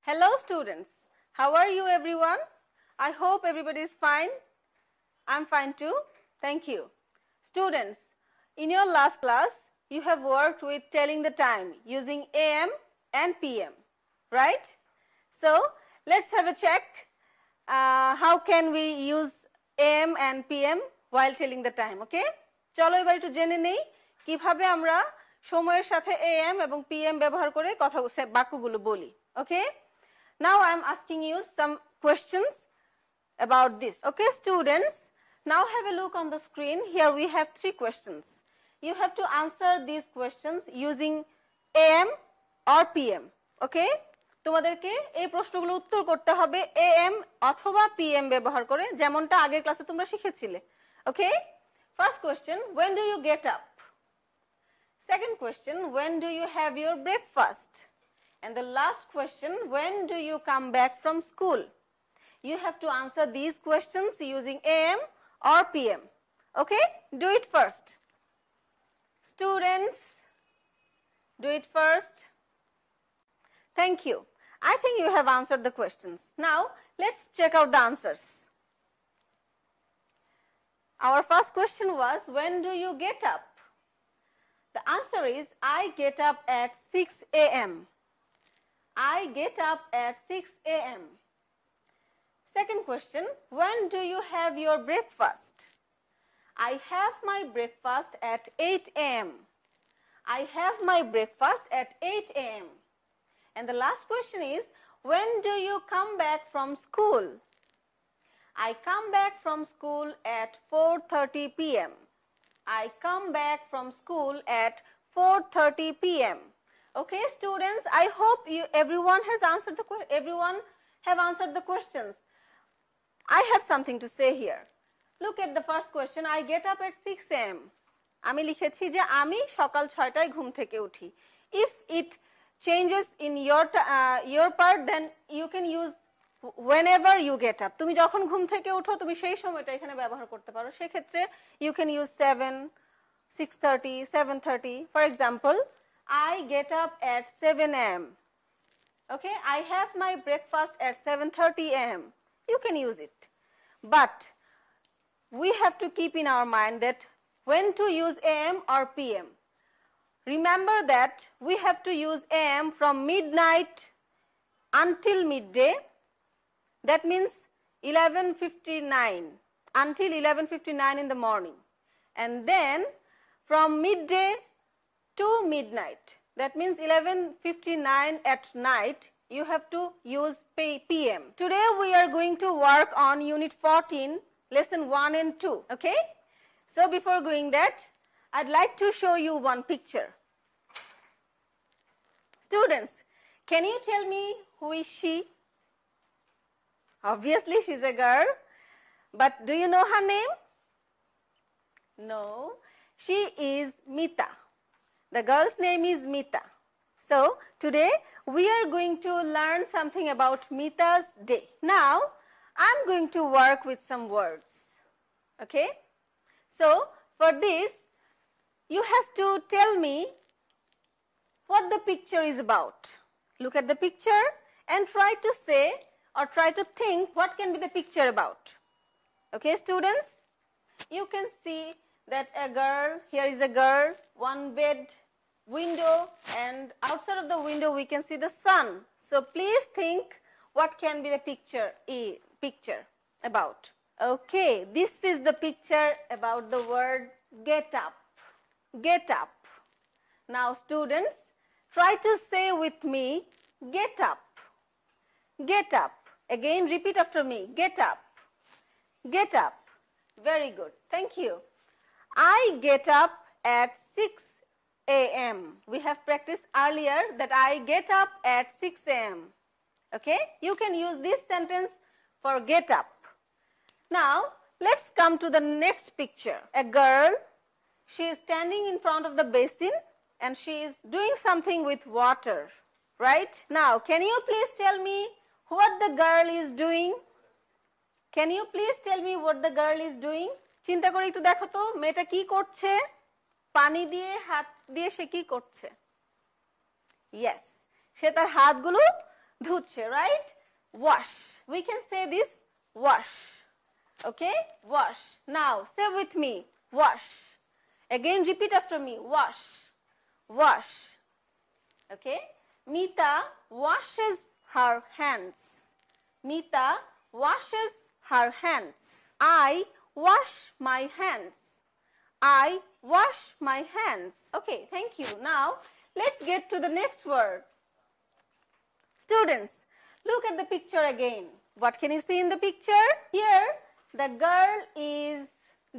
Hello students, how are you everyone? I hope everybody is fine. I'm fine too. Thank you. Students, in your last class, you have worked with telling the time using AM and PM, right? So, let's have a check. How can we use AM and PM while telling the time, okay? চলো এবার একটু জেনে নেই কিভাবে আমরা সময়ের সাথে AM এবং PM ব্যবহার করে কথা বাক্যগুলো বলি, okay? Now I am asking you some questions about this, okay students? Now have a look on the screen. Here we have 3 questions. You have to answer these questions using AM or PM, okay? তোমাদেরকে এই প্রশ্নগুলো উত্তর করতে হবে AM অথবা PM ব্যবহার করে যেমনটা আগের ক্লাসে তোমরা শিখেছিলে, okay? First question, when do you get up? Second question, when do you have your breakfast? And the last question, when do you come back from school? You have to answer these questions using AM or PM. Okay? Do it first. Students, do it first. Thank you. I think you have answered the questions. Now, let's check out the answers. Our first question was, when do you get up? The answer is, I get up at 6 a.m. I get up at 6 a.m. Second question, when do you have your breakfast? I have my breakfast at 8 a.m. I have my breakfast at 8 a.m. And the last question is, when do you come back from school? I come back from school at 4:30 p.m. I come back from school at 4:30 p.m. Okay, students, I hope everyone have answered the questions. I have something to say here. Look at the first question. I get up at 6 a.m. আমি লিখেছি যে আমি সকাল 6টায় ঘুম থেকে উঠি. If it changes in your part, then you can use whenever you get up. তুমি যখন ঘুম থেকে উঠো তুমি সেই সময়টা এখানে ব্যবহার করতে পারো. সেই ক্ষেত্রে you can use 7, 6:30, 7:30. For example, I get up at 7 a.m. Okay, I have my breakfast at 7:30 a.m. You can use it. But we have to keep in our mind that when to use AM or PM. Remember that we have to use AM from midnight until midday. That means 11:59 until 11:59 in the morning. And then from midday to midnight. That means 11:59 at night. You have to use PM. Today we are going to work on Unit 14, Lesson 1 and 2. Okay? So before doing that, I'd like to show you one picture. Students, can you tell me who is she? Obviously, she's a girl. But do you know her name? No. She is Mita. The girl's name is Mita. So, today we are going to learn something about Mita's day. Now, I'm going to work with some words. Okay? So, for this, you have to tell me what the picture is about. Look at the picture and try to say or try to think what can be the picture about. Okay, students? You can see that a girl, here is a girl, one bed, window, and outside of the window we can see the sun. So please think what can be the picture about. Okay, this is the picture about the word get up. Get up. Now students, try to say with me, get up. Get up. Again, repeat after me, get up. Get up. Very good. Thank you. I get up at 6 a.m. We have practiced earlier that I get up at 6 a.m. Okay? You can use this sentence for get up. Now, let's come to the next picture. A girl, she is standing in front of the basin and she is doing something with water, right? Now, can you please tell me what the girl is doing? Can you please tell me what the girl is doing? চিন্তা করে একটু দেখো তো মেয়েটা কি করছে? পানি দিয়ে হাত দিয়ে সে কি করছে? Yes, সে তার হাতগুলো ধুচ্ছে, right? Wash. We can say this wash. Okay? Wash. Now say with me, wash. Again repeat after me, wash. Wash. Okay? Mita washes her hands. Mita washes her hands. I wash my hands. I wash my hands. Okay, thank you. Now let's get to the next word. Students, look at the picture again. What can you see in the picture? Here the girl is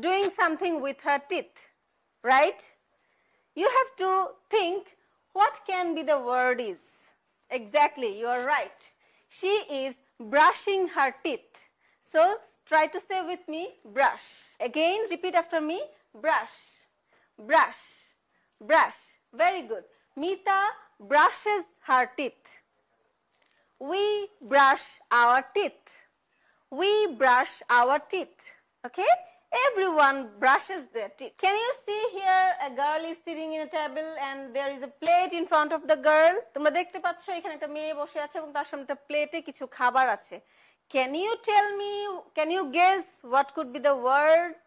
doing something with her teeth, right? You have to think what can be the word is. Exactly, you are right. She is brushing her teeth. So try to say with me, brush. Again repeat after me, brush. Brush. Brush. Very good. Mita brushes her teeth. We brush our teeth. We brush our teeth. Okay? Everyone brushes their teeth. Can you see here a girl is sitting in a table and there is a plate in front of the girl? তোমরা দেখতে পাচ্ছ এখানে একটা মেয়ে বসে আছে এবং তার সামনে একটা প্লেটে কিছু খাবার আছে. Can you tell me, can you guess what could be the word?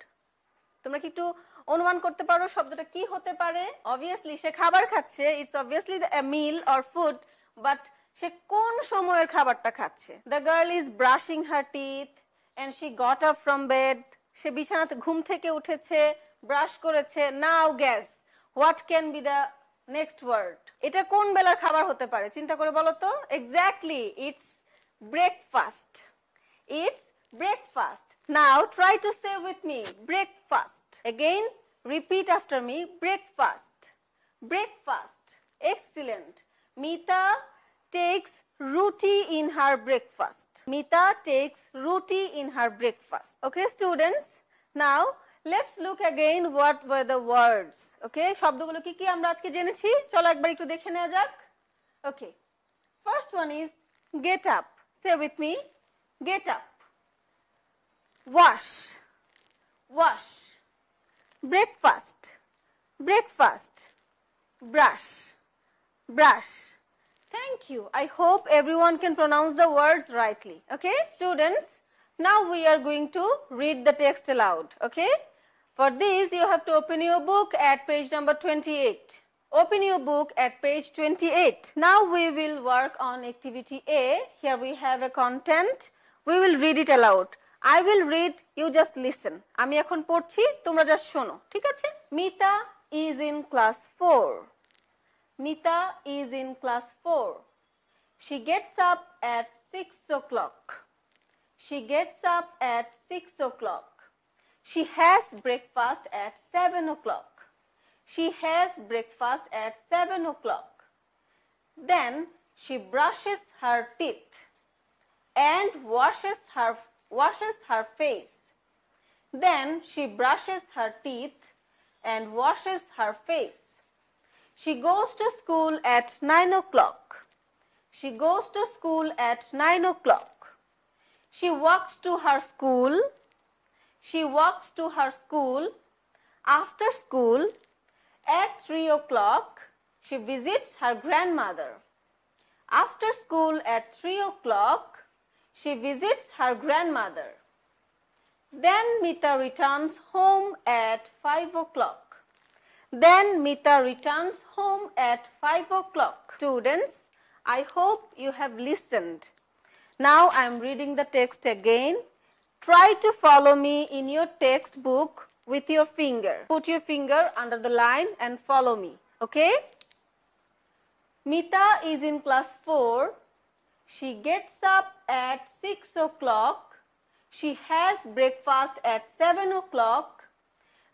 তোমরা কি একটু অনুমান করতে পারো শব্দটা কি হতে পারে? Obviously সে খাবার খাচ্ছে. It's obviously a meal or food, but সে কোন সময়ের খাবারটা খাচ্ছে? The girl is brushing her teeth and she got up from bed. সে বিছানাতে ঘুম থেকে উঠেছে, ব্রাশ করেছে. Now guess what can be the next word? এটা কোন বেলার খাবার হতে পারে? চিন্তা করে বলো তো. Exactly, it's breakfast. It's breakfast. Now try to say with me, breakfast. Again repeat after me, breakfast. Breakfast. Excellent. Mita takes roti in her breakfast. Mita takes roti in her breakfast. Okay students, now let's look again what were the words. Okay, শব্দগুলো কি কি আমরা আজকে জেনেছি? চলো একবার একটু দেখে নেওয়া যাক. Okay, first one is get up. Say with me, get up. Wash. Wash. Breakfast. Breakfast. Brush. Brush. Thank you. I hope everyone can pronounce the words rightly. Okay, students, now we are going to read the text aloud. Okay, for this you have to open your book at page number 28. Open your book at page 28. Now we will work on activity A. Here we have a content. We will read it aloud. I will read, you just listen. আমি এখন পড়ছি, তোমরা just শোনো, ঠিক আছে? Mita is in class 4. Mita is in class 4. She gets up at 6 o'clock. She gets up at 6 o'clock. She has breakfast at 7 o'clock. She has breakfast at 7 o'clock. Then she brushes her teeth and washes her face. Then she brushes her teeth and washes her face. She goes to school at 9 o'clock. She goes to school at 9 o'clock. She walks to her school. She walks to her school. After school, at 3 o'clock, she visits her grandmother. After school at 3 o'clock, she visits her grandmother. Then Mita returns home at 5 o'clock. Then Mita returns home at 5 o'clock. Students, I hope you have listened. Now I am reading the text again. Try to follow me in your textbook with your finger. Put your finger under the line and follow me. Okay? Mita is in class 4. She gets up at 6 o'clock. She has breakfast at 7 o'clock.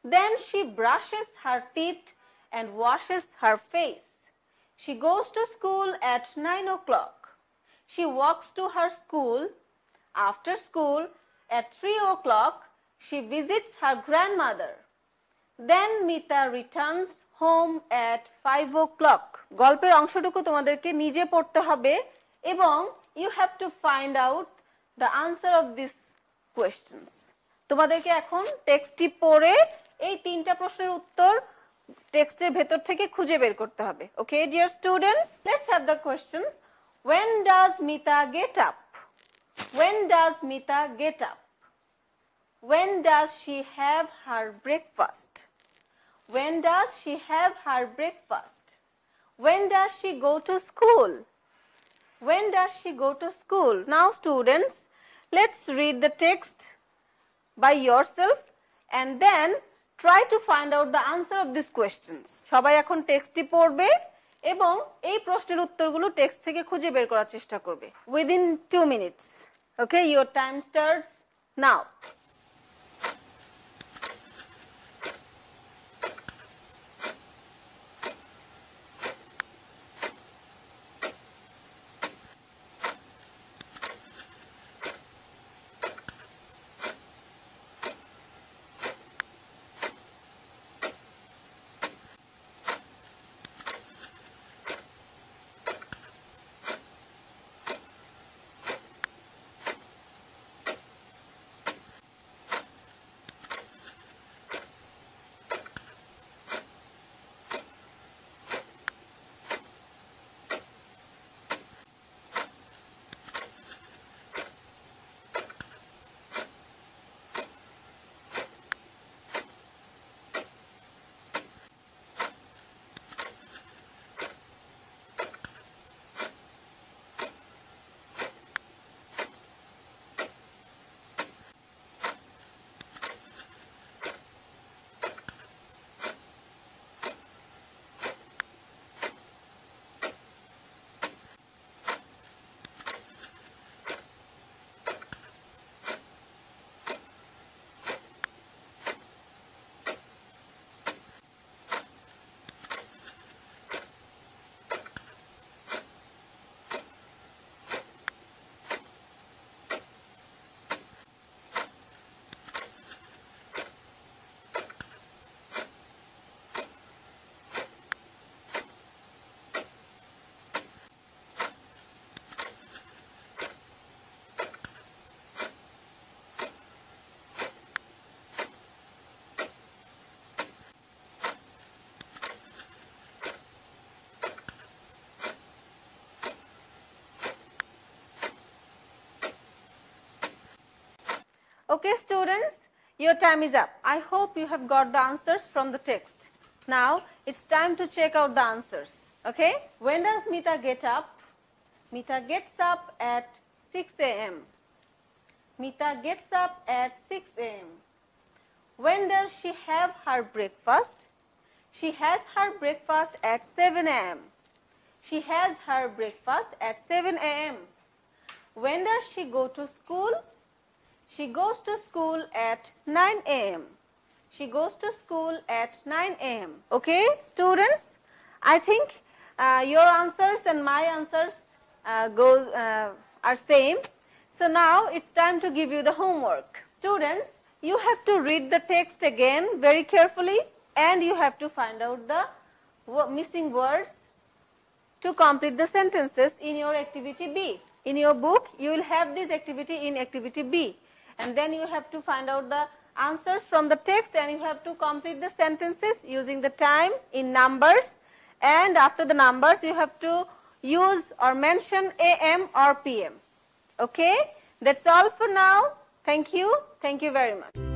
Then she brushes her teeth and washes her face. She goes to school at 9 o'clock. She walks to her school. After school, at 3 o'clock, she visits her grandmother. Then Mita returns home at 5 o'clock. গল্পের অংশটুকু তোমাদেরকে নিজে পড়তে হবে এবং you have to find out the answer of these questions. তোমাদেরকে এখন টেক্সটটি পড়ে এই তিনটা প্রশ্নের উত্তর টেক্সটের ভেতর থেকে খুঁজে বের করতে হবে. Okay, dear students, let's have the questions. When does Mita get up? When does Mita get up? When does she have her breakfast? When does she have her breakfast? When does she go to school? When does she go to school? Now students, let's read the text by yourself and then try to find out the answer of these questions. সবাই এখন টেক্সটটি পড়বে এবং এই প্রশ্নের উত্তরগুলো text থেকে খুঁজে বের করার চেষ্টা করবে within 2 minutes. Okay, your time starts now. Okay students, your time is up. I hope you have got the answers from the text. Now it's time to check out the answers. Okay, when does Mita get up? Mita gets up at 6 a.m. Mita gets up at 6 a.m. When does she have her breakfast? She has her breakfast at 7 a.m. She has her breakfast at 7 a.m. When does she go to school? She goes to school at 9 a.m. She goes to school at 9 a.m. Okay, students, I think your answers and my answers are same. So now it's time to give you the homework. Students, you have to read the text again very carefully and you have to find out the missing words to complete the sentences in your activity B. In your book, you will have this activity in activity B. And then you have to find out the answers from the text and you have to complete the sentences using the time in numbers, and after the numbers you have to use or mention AM or PM. Okay, that's all for now. Thank you very much.